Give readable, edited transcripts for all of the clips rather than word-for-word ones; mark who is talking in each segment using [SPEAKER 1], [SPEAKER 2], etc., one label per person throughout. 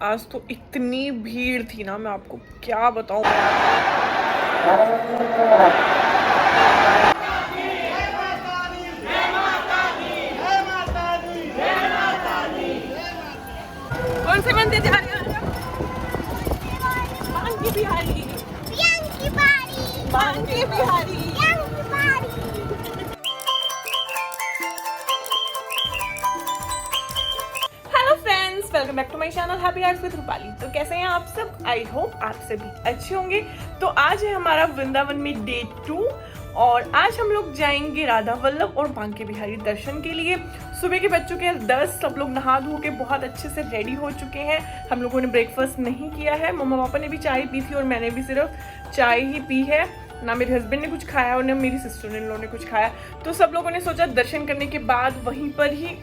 [SPEAKER 1] आज तो इतनी भीड़ थी ना, मैं आपको क्या बताऊं। कौन से मंदिर जा रहे हैं? Banke Bihari. Banke Bihari. Hello friends, welcome back to my channel happy hearts with Rupali. तो कैसे हैं आप सब? आई होप आप सभी अच्छे होंगे। तो आज है हमारा वृंदावन में डे 2 और आज हम लोग जाएंगे राधा वल्लभ और बांके बिहारी दर्शन के लिए। सुबह के बज चुके हैं 10, सब लोग नहा धो के बहुत अच्छे से रेडी हो चुके हैं। हम लोगों ने ब्रेकफास्ट नहीं किया है, मम्मा पापा ने भी चाय पी थी और मैंने भी सिर्फ चाय ही पी है। ना मेरे हस्बैंड ने कुछ खाया और ना मेरी सिस्टर इन लोगों ने कुछ खाया। तो सब लोगों ने सोचा दर्शन करने के बाद वहीं पर ही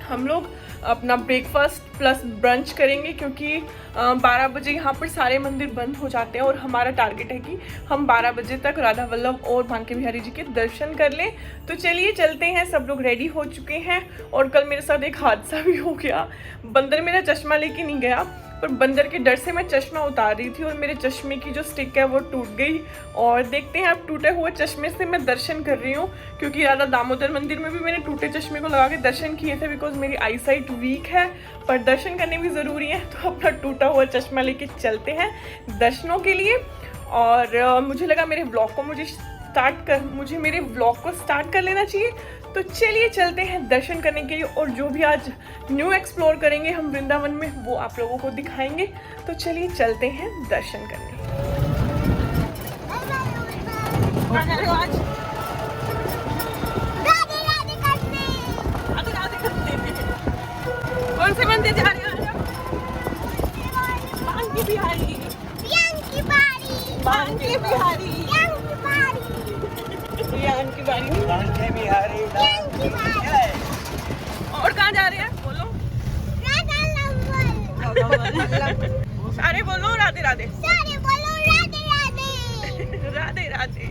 [SPEAKER 1] हम लोग अपना ब्रेकफास्ट प्लस ब्रंच करेंगे, क्योंकि 12 बजे यहाँ पर सारे मंदिर बंद हो जाते हैं और हमारा टारगेट है कि हम 12 बजे तक राधा वल्लभ और बांके बिहारी जी के दर्शन कर लें। तो चलिए चलते हैं, सब लोग रेडी हो चुके हैं। और कल मेरे साथ एक हादसा भी हो गया। बंदर मेरा चश्मा लेके नहीं गया, पर बंदर के डर से मैं चश्मा उतार रही थी और मेरे चश्मे की जो स्टिक है वो टूट गई। और देखते हैं, अब टूटे हुए चश्मे से मैं दर्शन कर रही हूँ, क्योंकि राधा दामोदर मंदिर में भी मैंने टूटे चश्मे को लगा के दर्शन किए थे, बिकॉज मेरी आई साइट वीक है। पर दर्शन करने भी ज़रूरी है, तो अपना टूटा हुआ चश्मा लेके चलते हैं दर्शनों के लिए। और मुझे लगा मेरे व्लॉग को स्टार्ट कर लेना चाहिए। तो चलिए चलते हैं दर्शन करने के लिए, और जो भी आज न्यू एक्सप्लोर करेंगे हम वृंदावन में वो आप लोगों को दिखाएंगे। तो चलिए चलते हैं दर्शन करने। कौन से मंदिर जा रहे हैं? बांके बिहारी। बांके बिहारी। बांके बिहारी। और कहाँ जा रहे हैं? बोलो। सारे बोलो राधे राधे। राधे राधे।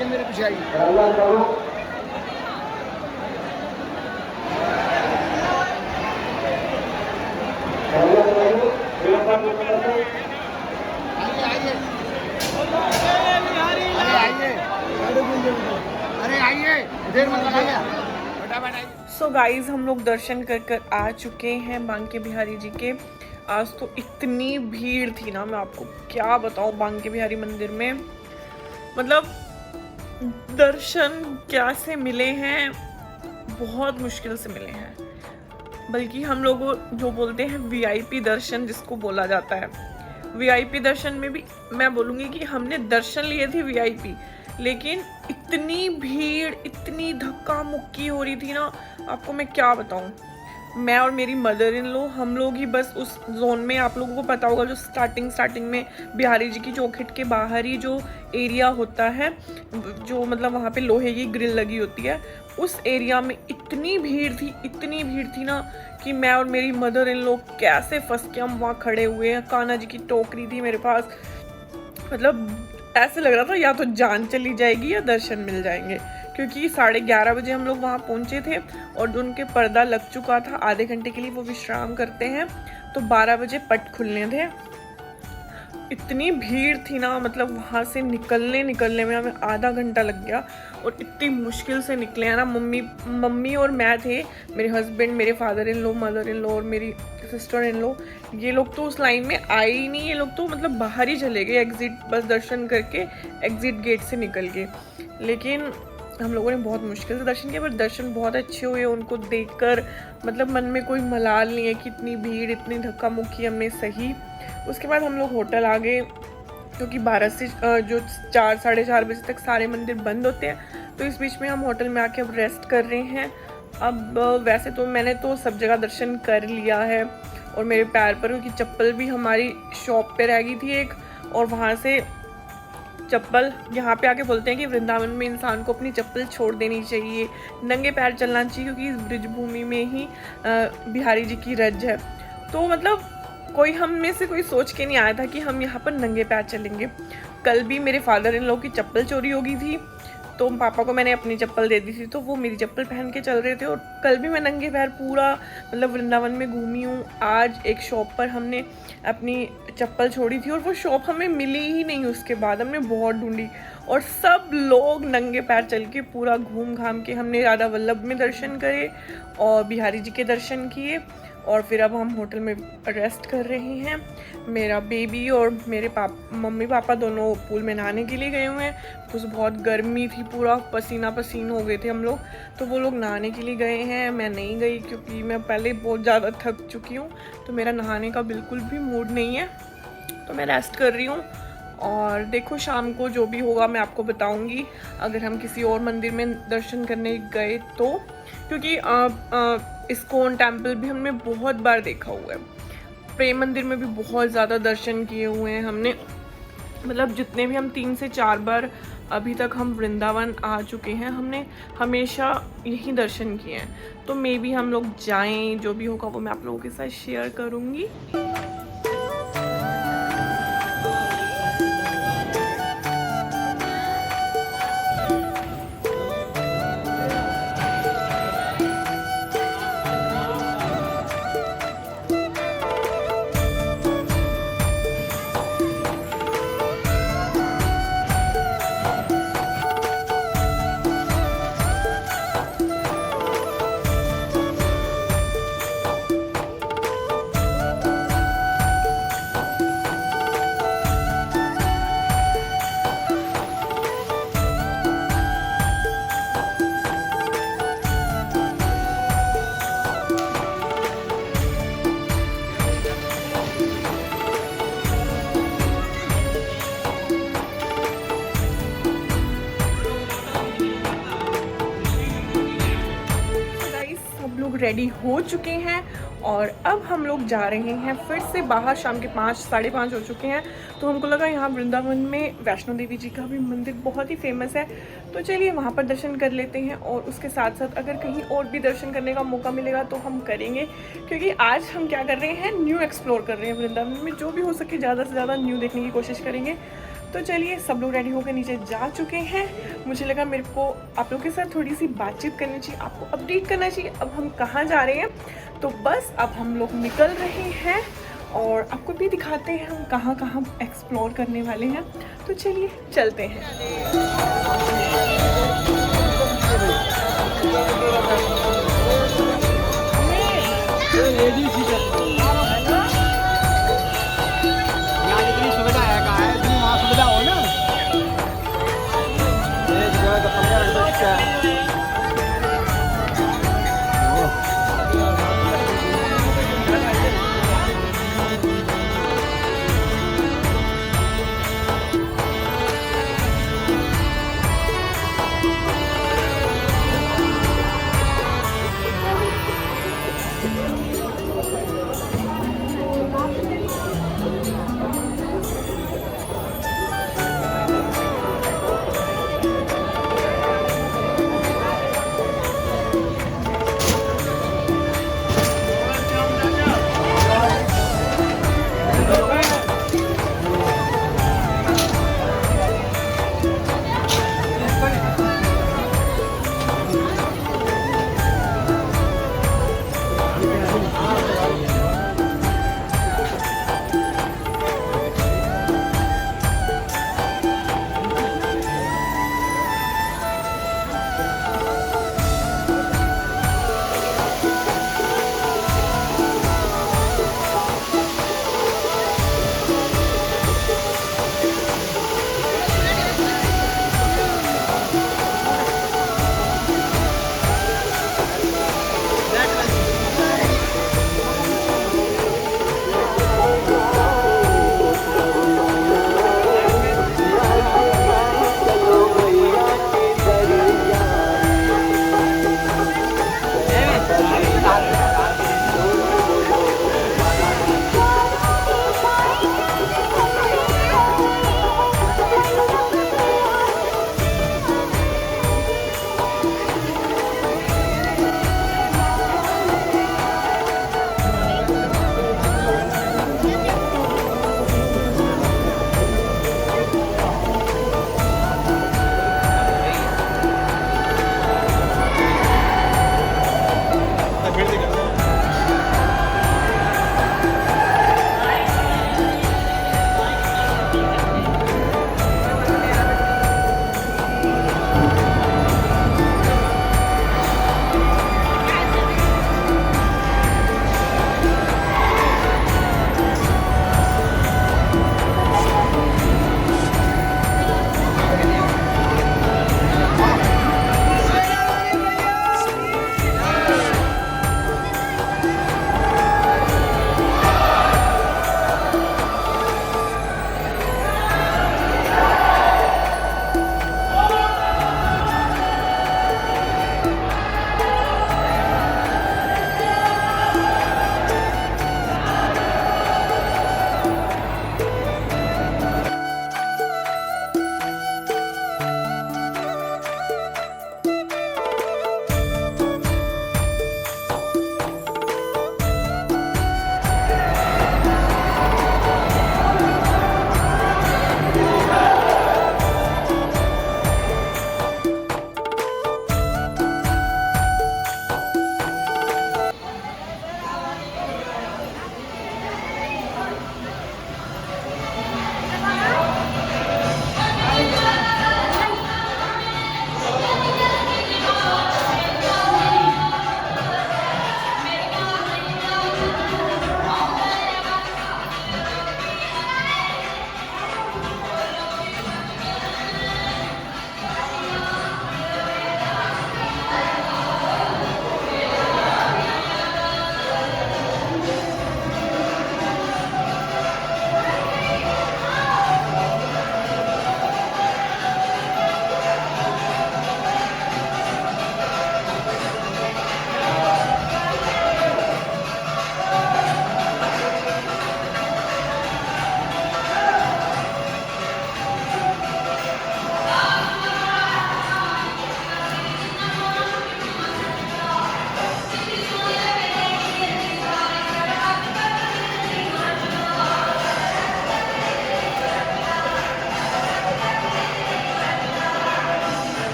[SPEAKER 2] आइए मेरे पीछे आइए। अरे आइए, देर मत लगाइए, फटाफट आइए।
[SPEAKER 1] सो गाइज हम लोग दर्शन कर कर आ चुके हैं बांके बिहारी जी के। आज तो इतनी भीड़ थी ना, मैं आपको क्या बताऊं। बांके बिहारी मंदिर में मतलब दर्शन कैसे मिले हैं, बहुत मुश्किल से मिले हैं। बल्कि हम लोग जो बोलते हैं वीआईपी दर्शन जिसको बोला जाता है, वीआईपी दर्शन में भी मैं बोलूँगी कि हमने दर्शन लिए थे वीआईपी, लेकिन इतनी भीड़, इतनी धक्का मुक्की हो रही थी ना, आपको मैं क्या बताऊं। मैं और मेरी मदर इन लॉ हम लोग ही बस उस जोन में, आप लोगों को पता होगा जो स्टार्टिंग में बिहारी जी की चौखट के बाहर ही जो एरिया होता है, जो मतलब वहाँ पे लोहे की ग्रिल लगी होती है, उस एरिया में इतनी भीड़ थी ना कि मैं और मेरी मदर इन लॉ कैसे फंस के हम वहाँ खड़े हुए हैं। कान्हा जी की टोकरी थी मेरे पास, मतलब ऐसे लग रहा था या तो जान चली जाएगी या दर्शन मिल जाएंगे, क्योंकि 11:30 बजे हम लोग वहाँ पहुँचे थे और जो उनके पर्दा लग चुका था, आधे घंटे के लिए वो विश्राम करते हैं, तो 12 बजे पट खुलने थे। इतनी भीड़ थी ना, मतलब वहाँ से निकलने में हमें आधा घंटा लग गया और इतनी मुश्किल से निकले हैं ना। मम्मी और मैं थे, मेरे हस्बैंड, मेरे father in law, mother in law और मेरी सिस्टर इन लॉ, ये लोग तो उस लाइन में आए ही नहीं। ये लोग तो मतलब बाहर ही चले गए, एग्जिट बस दर्शन करके एग्जिट गेट से निकल गए। लेकिन हम लोगों ने बहुत मुश्किल से दर्शन किया, पर दर्शन बहुत अच्छे हुए। उनको देखकर मतलब मन में कोई मलाल नहीं है कि इतनी भीड़, इतनी धक्का मुक्की हमने सही। उसके बाद हम लोग होटल आ गए, क्योंकि 12 से जो 4 साढ़े 4 बजे तक सारे मंदिर बंद होते हैं, तो इस बीच में हम होटल में आके अब रेस्ट कर रहे हैं। अब वैसे तो मैंने तो सब जगह दर्शन कर लिया है, और मेरे पैर पर क्योंकि चप्पल भी हमारी शॉप पे रह गई थी एक, और वहाँ से चप्पल यहाँ पे आके बोलते हैं कि वृंदावन में इंसान को अपनी चप्पल छोड़ देनी चाहिए, नंगे पैर चलना चाहिए, क्योंकि इस ब्रिज भूमि में ही बिहारी जी की रज है। तो मतलब कोई हम में से कोई सोच के नहीं आया था कि हम यहाँ पर नंगे पैर चलेंगे। कल भी मेरे फादर इन लॉ की चप्पल चोरी हो गई थी, तो पापा को मैंने अपनी चप्पल दे दी थी, तो वो मेरी चप्पल पहन के चल रहे थे। और कल भी मैं नंगे पैर पूरा मतलब वृंदावन में घूमी हूँ। आज एक शॉप पर हमने अपनी चप्पल छोड़ी थी और वो शॉप हमें मिली ही नहीं। उसके बाद हमने बहुत ढूंढी और सब लोग नंगे पैर चल के पूरा घूम घाम के हमने राधा वल्लभ में दर्शन करे और बिहारी जी के दर्शन किए, और फिर अब हम होटल में रेस्ट कर रहे हैं। मेरा बेबी और मेरे मम्मी पापा दोनों पूल में नहाने के लिए गए हुए हैं। कुछ बहुत गर्मी थी, पूरा पसीना पसीन हो गए थे हम लोग, तो वो लोग नहाने के लिए गए हैं। मैं नहीं गई क्योंकि मैं पहले बहुत ज़्यादा थक चुकी हूँ, तो मेरा नहाने का बिल्कुल भी मूड नहीं है, तो मैं रेस्ट कर रही हूँ। और देखो शाम को जो भी होगा मैं आपको बताऊंगी, अगर हम किसी और मंदिर में दर्शन करने गए तो, क्योंकि इस्कॉन टेम्पल भी हमने बहुत बार देखा हुआ है। प्रेम मंदिर में भी बहुत ज़्यादा दर्शन किए हुए हैं हमने, मतलब जितने भी हम 3 से 4 बार अभी तक हम वृंदावन आ चुके हैं, हमने हमेशा यही दर्शन किए हैं। तो मे बी हम लोग जाएं, जो भी होगा वो मैं आप लोगों के साथ शेयर करूँगी। रेडी हो चुके हैं और अब हम लोग जा रहे हैं फिर से बाहर। शाम के 5 साढ़े 5 हो चुके हैं, तो हमको लगा यहाँ वृंदावन में वैष्णो देवी जी का भी मंदिर बहुत ही फेमस है, तो चलिए वहाँ पर दर्शन कर लेते हैं। और उसके साथ साथ अगर कहीं और भी दर्शन करने का मौका मिलेगा तो हम करेंगे, क्योंकि आज हम क्या कर रहे हैं, न्यू एक्सप्लोर कर रहे हैं वृंदावन में। जो भी हो सके ज़्यादा से ज़्यादा न्यू देखने की कोशिश करेंगे। तो चलिए सब लोग रेडी होकर नीचे जा चुके हैं। मुझे लगा मेरे को आप लोग के साथ थोड़ी सी बातचीत करनी चाहिए, आपको अपडेट करना चाहिए अब हम कहाँ जा रहे हैं। तो बस अब हम लोग निकल रहे हैं और आपको भी दिखाते हैं हम कहाँ कहाँ एक्सप्लोर करने वाले हैं। तो चलिए चलते हैं।